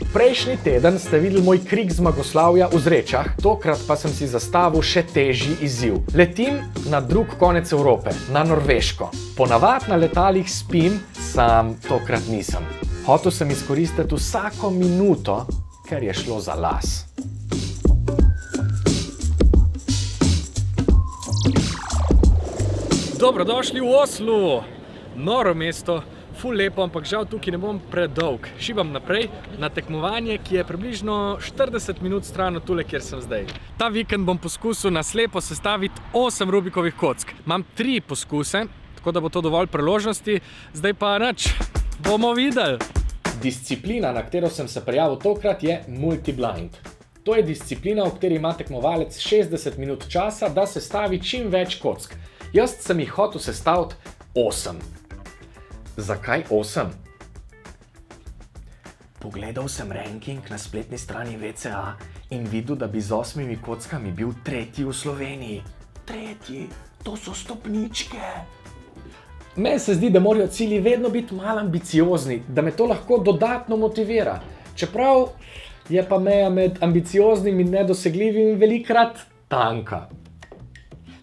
Prejšnji teden ste videli moj krik zmagoslavja v Zrečah, tokrat pa sem si zastavil še težji izziv. Letim na drug konec Evrope, na Norveško. Ponavadi na letalih spim, sam tokrat nisem. Hotel sem izkoristiti vsako minuto, ker je šlo za las. Dobrodošli v Oslu! Noro mesto, ful lepo, ampak žal tukaj ne bom predolg. Šibam naprej na tekmovanje, ki je približno 40 minut stran od tule, kjer sem zdaj. Ta vikend bom poskusil na slepo sestaviti 8 Rubikovih kock. Imam 3 poskuse, tako da bo to dovolj priložnosti. Zdaj pa nič, bomo videli. Disciplina, na katero sem se prijavil tokrat, je multi-blind. To je disciplina, v kateri ima tekmovalec 60 minut časa, da sestavi čim več kock. Jaz sem jih hotel sestaviti 8. Zakaj 8? Pogledal sem ranking na spletni strani VCA in videl, da bi z 8 kockami bil 3. v Sloveniji. 3. To so stopničke. Meni se zdi, da morajo cilji vedno biti malo ambiciozni, da me to lahko dodatno motivira. Čeprav je pa meja med ambicioznim in nedosegljivim velikokrat tanka.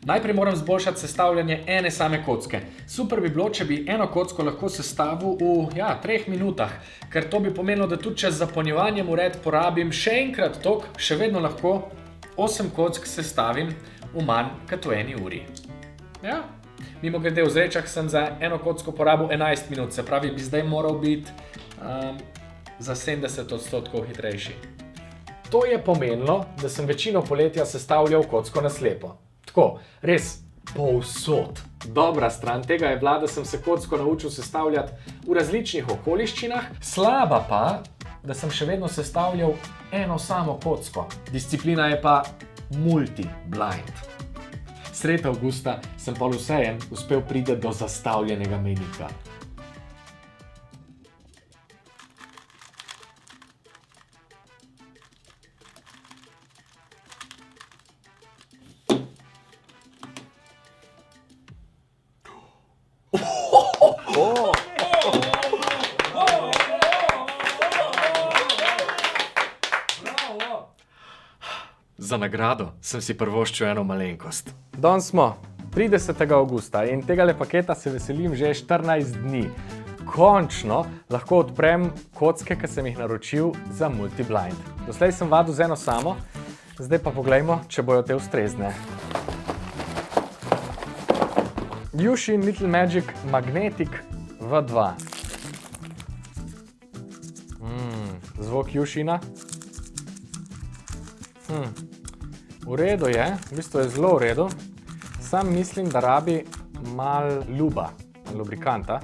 Najprej moram zboljšati sestavljanje ene same kocke. Super bi bilo, če bi eno kocko lahko sestavil v 3 minutah, ker to bi pomenilo, da tudi če z zapolnjevanjem ured porabim še enkrat toliko, še vedno lahko 8 kock sestavim v manj kot v 1 uri. Ja. Mimogrede, v Zrečah sem za eno kocko porabil 11 minut, se pravi, bi zdaj moral biti za 70% hitrejši. To je pomenilo, da sem večino poletja sestavljal kocko na slepo. Tako, res povsod. Dobra stran tega je bila, da sem se kocko naučil sestavljati v različnih okoliščinah, slaba pa, da sem še vedno sestavljal eno samo kocko. Disciplina je pa multi-blind. Sredi avgusta sem pa vseeno uspel priti do zastavljenega mejnika. Za nagrado sem si privoščil eno malenkost. Danes smo 30. avgusta in tegale paketa se veselim že 14 dni. Končno lahko odprem kocke, ki sem jih naročil za multi-blind. Doslej sem vadil z eno samo, zdaj pa poglejmo, če bojo te ustrezne. Yushin Little Magic Magnetic V2. Zvok Yushina. V redu je, v bistvu je zelo v redu. Sam mislim, da rabi malo ljuba, lubrikanta,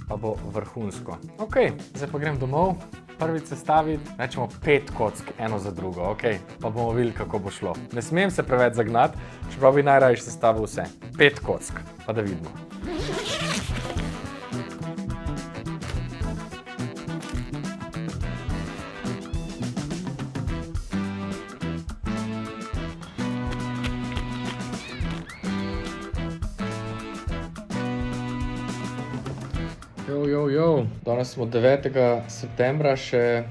pa bo vrhunsko. Ok, zdaj pa grem domov, prvič sestaviti, rečemo 5 kock, eno za drugo, ok, pa bomo videli, kako bo šlo. Ne smem se preveč zagnati, čeprav bi najrajši sestavil vse. 5 kock, pa da vidimo. Danes smo 9. septembra, še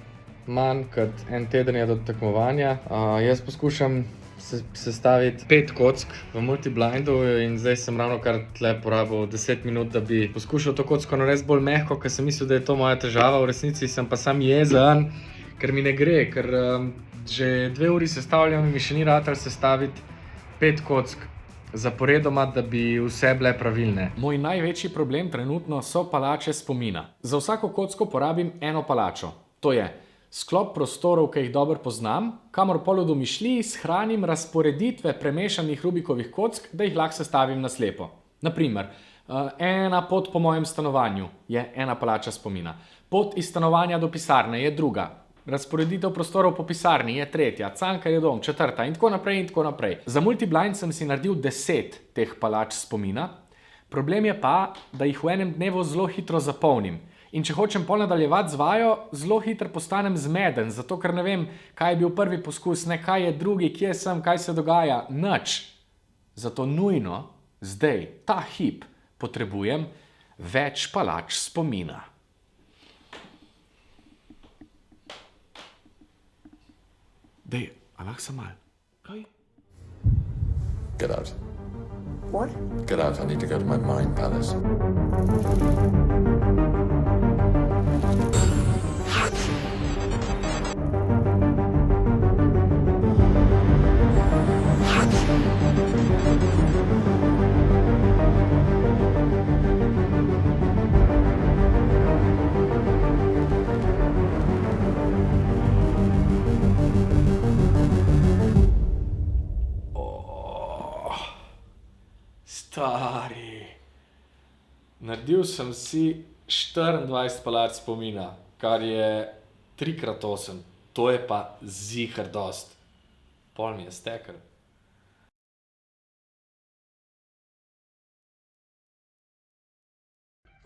manj kot en teden je do tekmovanja. Jaz poskušam sestaviti 5 kock v multi-blindu in zdaj sem ravno kar tle porabil 10 minut, da bi poskušal to kocko narediti bolj mehko, ker sem mislil, da je to moja težava. V resnici sem pa sam jezen, ker mi ne gre, ker že 2 uri sestavljam in mi še ni ratalo sestaviti 5 kock zaporedoma, da bi vse bile pravilne. Moj največji problem trenutno so palače spomina. Za vsako kocko porabim eno palačo. To je sklop prostorov, ki jih dobro poznam, kamor pol v domišljiji shranim razporeditve premešanih Rubikovih kock, da jih lahko sestavim na slepo. Naprimer, ena pot po mojem stanovanju je ena palača spomina. Pot iz stanovanja do pisarne je druga. Razporeditev prostorov po pisarni je 3, Cankarjev dom 4 in tako naprej in tako naprej. Za multi-blind sem si naredil 10 teh palač spomina. Problem je pa, da jih v enem dnevu zelo hitro zapolnim. In če hočem pol nadaljevati z vajo, zelo hitro postanem zmeden, zato ker ne vem, kaj je bil prvi poskus, ne kaj je drugi, kje sem, kaj se dogaja, nič. Zato nujno, zdaj, ta hip, potrebujem več palač spomina. Dej, a lahko sem mal? Kaj? Get out. What? Get out. I need to go to my mind palace. Stari. Naredil sem si 24 palač spomina, kar je 3x8. To je pa ziher dost. Pol mi je stekel.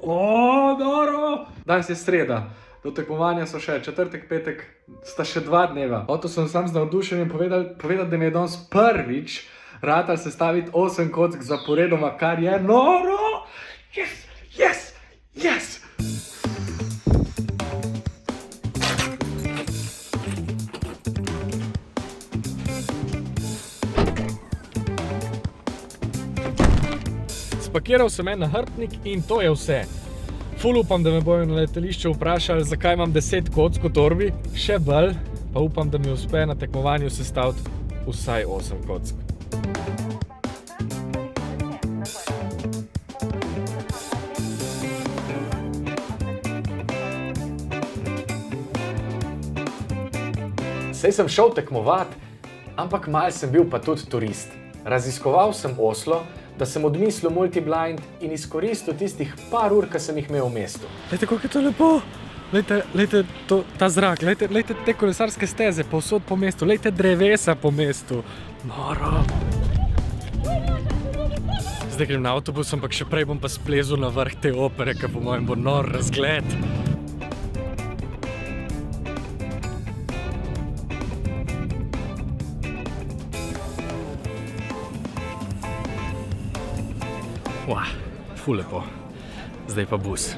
Noro! Danes je sreda. Do tekmovanja so še četrtek, petek, sta še 2 dneva. Hotel sem sam z navdušenjem povedati, da mi je danes prvič ratal sestaviti 8 kock zaporedoma, kar je noro! Yes, yes, yes! Spakiral sem en nahrbtnik in to je vse. Ful upam, da me bojo na letališču vprašali, zakaj imam 10 kock v torbi, še bolj pa upam, da mi uspe na tekmovanju sestaviti vsaj 8 kock. Sej sem šel tekmovat, ampak malo sem bil pa tudi turist. Raziskoval sem Oslo, da sem odmislil multiblind in izkoristil tistih par ur, ki sem jih imel v mestu. Lejte, koliko je to lepo! Lejte ta zrak, lejte te kolesarske steze povsod po mestu, lejte drevesa po mestu. Noro! Zdaj grem na avtobus, ampak še prej bom pa splezil na vrh te opere, ker po mojem bo nor razgled. Ful lepo. Zdaj pa bus.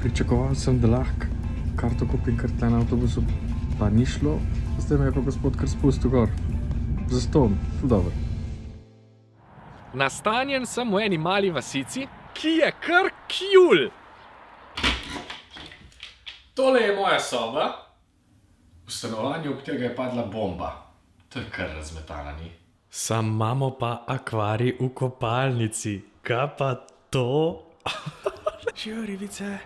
Pričakoval sem, da lahko karto kupim kar tle na avtobusu, pa ni šlo. Zdaj me je pa gospod kar spustil gor. Zastonj, ful dobro. Nastanjen sem v eni mali vasici, ki je kar kjul. Tole je moja soba. V stanovanju, v katerega je padla bomba. To je kar razmetana, ni? Sam imamo pa akvarij v kopalnici. Kaj pa to? Živijo ribice.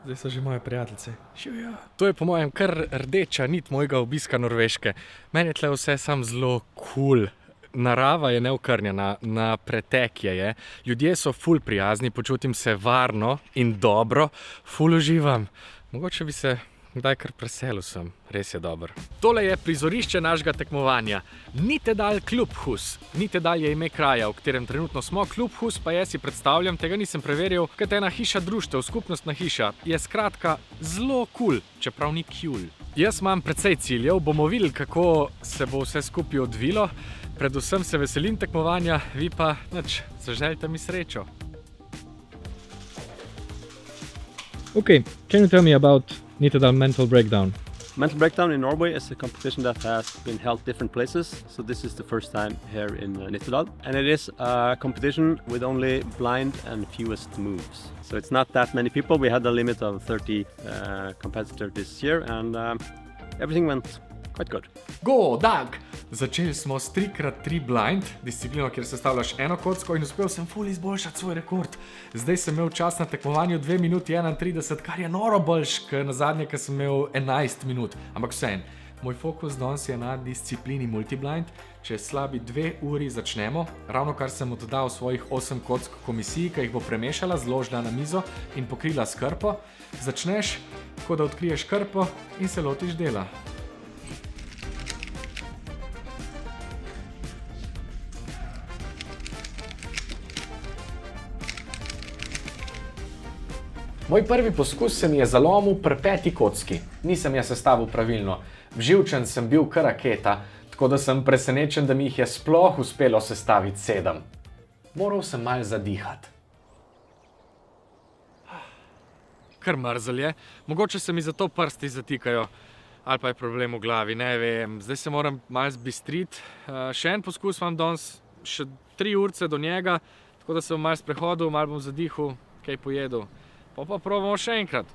Zdaj so že moje prijateljice. Živijo. To je po mojem kar rdeča nit mojega obiska Norveške. Meni je tle vse sam zelo cool. Narava je neokrnjena, na pretek je. Ljudje so ful prijazni, počutim se varno in dobro. Ful uživam. Mogoče bi se kdaj kar preselil sem. Res je dober. Tole je prizorišče našega tekmovanja. Nitedal Klubhus. Nitedal je ime kraja, v katerem trenutno smo. Klubhus pa je, si predstavljam, tega nisem preveril, kot ena hiša društev, skupnostna hiša. Je skratka zelo cool, čeprav ni kjul. Jaz imam precej ciljev, bomo videli, kako se bo vse skupaj odvilo. Predvsem se veselim tekmovanja, vi pa nič, zaželite mi srečo. Okay, can you tell me about Nitedal Mental Breakdown? Mental Breakdown in Norway is a competition that has been held different places. So this is the first time here in Nitedal. And it is a competition with only blind and fewest moves. So it's not that many people. We had a limit of 30 competitors this year and everything went quite good. Go, Dag! Začeli smo s 3x3 blind, disciplino, kjer sestavljaš eno kocko in uspel sem ful izboljšati svoj rekord. Zdaj sem imel čas na tekmovanju 2 minuti 31, kar je noro boljš, ker na zadnje, ker sem imel 11 minut. Ampak vseeno, moj fokus danes je na disciplini multiblind. Čez slabi 2 uri začnemo. Ravno kar sem oddal svojih 8 kock komisiji, ki jih bo premešala, zložila na mizo in pokrila s krpo. Začneš, ko da odkriješ krpo in se lotiš dela. Moj prvi poskus se mi je zalomil pri 5. kocki. Nisem je sestavil pravilno. Vživčen sem bil kar raketa, tako da sem presenečen, da mi jih je sploh uspelo sestaviti 7. Moral sem malo zadihati. Kar mrzel je. Mogoče se mi zato prsti zatikajo. ali pa je problem v glavi, ne vem. Zdaj se moram malo zbistriti. Še en poskus imam danes, še 3 urce do njega, tako da se bom malo sprehodil, malo bom zadihal, kaj pojedel. Pa probamo še enkrat.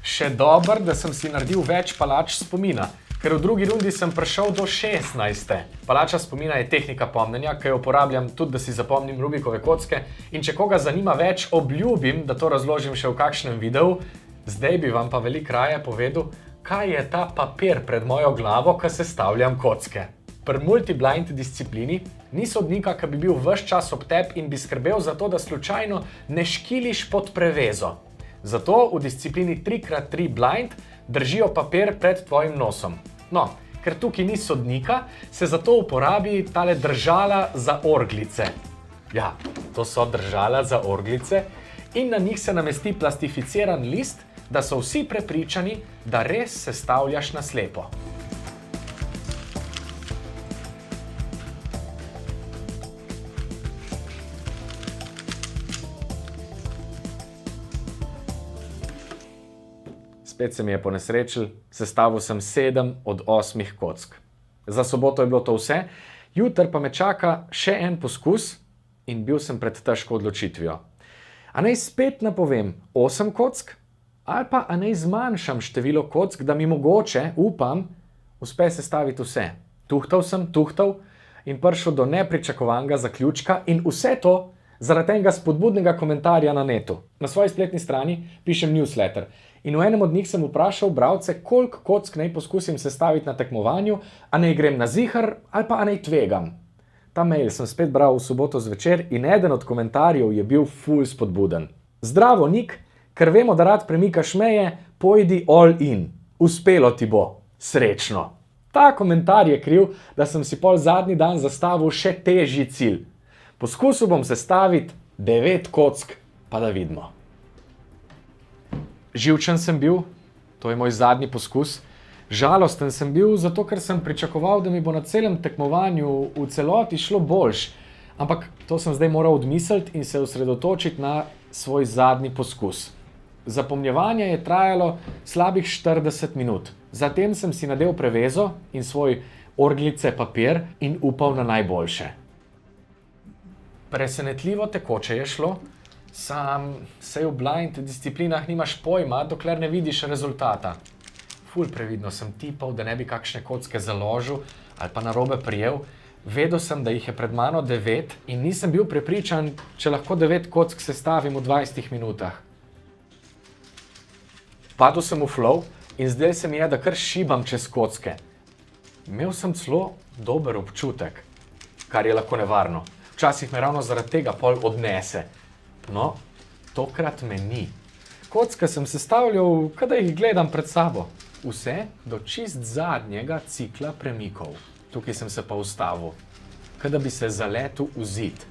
Še dobro, da sem si naredil več palač spomina, ker v drugi rundi sem prišel do 16. Palača spomina je tehnika pomnenja, ki jo uporabljam tudi, da si zapomnim Rubikove kocke. In če koga zanima več, obljubim, da to razložim še v kakšnem videu. Zdaj bi vam pa veliko raje povedal, kaj je ta papir pred mojo glavo, ko sestavljam kocke. Pri multi-blind disciplini ni sodnika, ki bi bil ves čas ob tebi in bi skrbel za to, da slučajno ne škiliš pod prevezo. Zato v disciplini 3x3 blind držijo papir pred tvojim nosom. No, ker tukaj ni sodnika, se zato uporabi tale držala za orglice. Ja, to so držala za orglice in na njih se namesti plastificiran list, da so vsi prepričani, da res sestavljaš na slepo. Spet se mi je ponesrečil, sestavil sem 7 od 8 kock. Za soboto je bilo to vse, jutri pa me čaka še en poskus in bil sem pred težko odločitvijo. A naj spet napovem 8 kock ali pa a naj zmanjšam število kock, da mi mogoče, upam, uspe sestaviti vse. Tuhtal in prišel do nepričakovanega zaključka in vse to zaradi enega spodbudnega komentarja na netu. Na svoji spletni strani pišem newsletter. In v enem od njih sem vprašal bralce, koliko kock naj poskusim sestaviti na tekmovanju, a naj grem na zihar ali pa a naj tvegam. Ta mail sem spet bral v soboto zvečer in eden od komentarjev je bil ful spodbuden. Zdravo, Nik, ker vemo, da rad premikaš meje, pojdi all in. Uspelo ti bo. Srečno. Ta komentar je kriv, da sem si pol zadnji dan zastavil še težji cilj. Poskusil bom sestaviti 9 kock, pa da vidimo. Živčen sem bil, to je moj zadnji poskus. Žalosten sem bil, zato ker sem pričakoval, da mi bo na celem tekmovanju v celoti šlo boljš. Ampak to sem zdaj moral odmisliti in se osredotočiti na svoj zadnji poskus. Zapomnjevanje je trajalo slabih 40 minut. Zatem sem si nadel prevezo in svoj orglice papir in upal na najboljše. Presenetljivo tekoče je šlo. Sam sej v blind disciplinah nimaš pojma, dokler ne vidiš rezultata. Ful previdno sem tipal, da ne bi kakšne kocke založil ali pa narobe prijel. Vedel sem, da jih je pred mano 9 in nisem bil prepričan, če lahko 9 kock sestavim v 20 minutah. Padel sem v flow in zdaj se mi je, da kar šibam čez kocke. Imel sem celo dober občutek, kar je lahko nevarno. Včasih me ravno zaradi tega pol odnese. No, tokrat me ni. Kocke sem sestavljal, kadar jih gledam pred sabo. Vse do čist zadnjega cikla premikov. Tukaj sem se pa ustavil, kadar bi se zaletel v zid.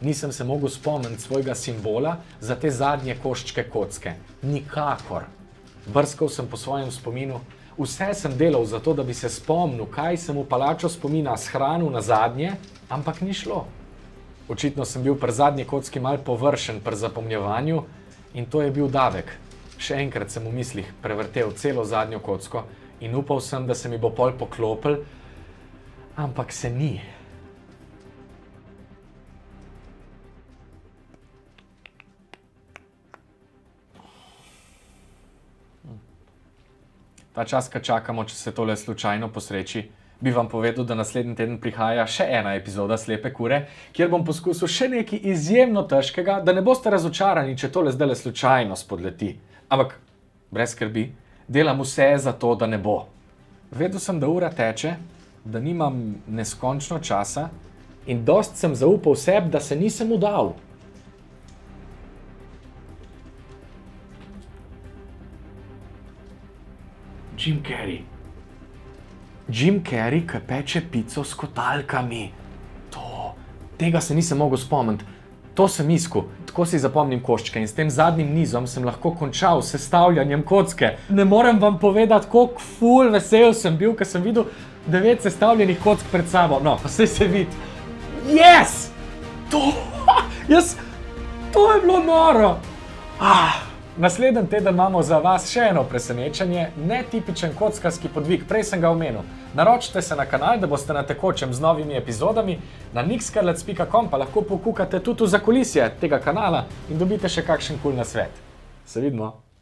Nisem se mogel spomniti svojega simbola za te zadnje koščke kocke. Nikakor. Brskal sem po svojem spominu. Vse sem delal za to, da bi se spomnil, kaj sem v palačo spomina shranil na zadnje, ampak ni šlo. Očitno sem bil pri zadnji kocki mal površen pri zapomnjevanju in to je bil davek. Še enkrat sem v mislih prevrtel celo zadnjo kocko in upal sem, da se mi bo pol poklopil, ampak se ni. Ta čas, ko čakamo, če se tole slučajno posreči, bi vam povedal, da naslednji teden prihaja še ena epizoda Slepe kure, kjer bom poskusil še nekaj izjemno težkega, da ne boste razočarani, če tole zdajle slučajno spodleti. Ampak, brez skrbi, delam vse za to, da ne bo. Vedel sem, da ura teče, da nimam neskončno časa in dost sem zaupal sebi, da se nisem udal. Jim Carrey. Jim Carrey, ki peče pico s kotalkami. Tega se nisem mogel spomniti. To sem iskal. Tako si zapomnim koščke in s tem zadnjim nizom sem lahko končal s sestavljanjem kocke. Ne morem vam povedati, koliko ful vesel sem bil, ker sem videl 9 sestavljenih kock pred sabo. No, pa saj se vidi. Yes! To je bilo noro! Naslednji teden imamo za vas še eno presenečenje, netipičen kockarski podvig, prej sem ga omenil. Naročite se na kanal, da boste na tekočem z novimi epizodami, na nixscarlets.com pa lahko pokukate tudi v zakulisje tega kanala in dobite še kakšen kul nasvet. Se vidimo!